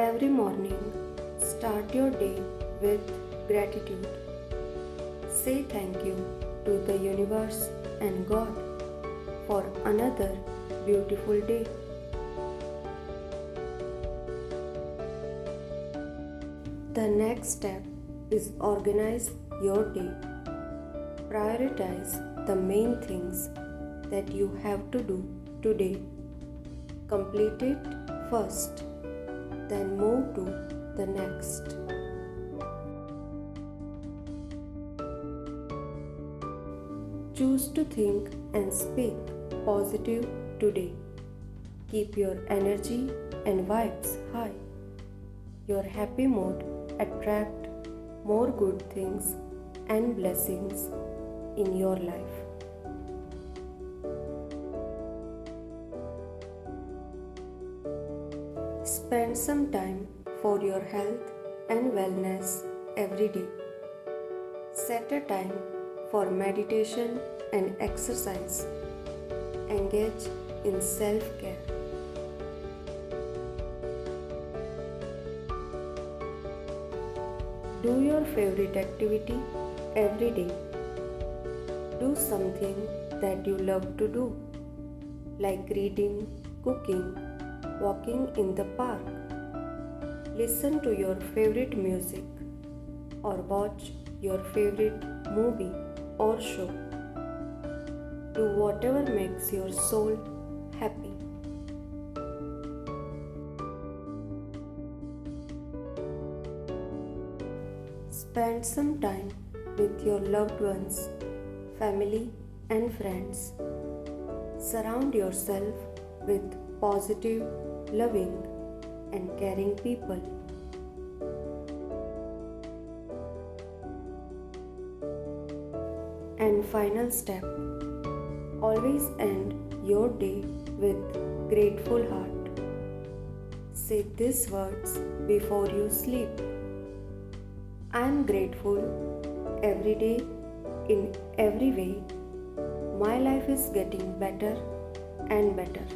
Every morning, start your day with gratitude. Say thank you to the universe and God for another beautiful day. The next step is organize your day. Prioritize the main things that you have to do today. Complete it first, then move to the next. Choose to think and speak positive today. Keep your energy and vibes high. Your happy mood attract more good things and blessings in your life. Spend some time for your health and wellness every day. Set a time for meditation and exercise. Engage in self-care. Do your favorite activity every day. Do something that you love to do, like reading, cooking, walking in the park. Listen to your favorite music or watch your favorite movie or show. Do whatever makes your soul happy. Spend some time with your loved ones, family, and friends. Surround yourself with positive, loving, and caring people. And final step, always end your day with grateful heart. Say these words before you sleep. I am grateful every day in every way. My life is getting better and better.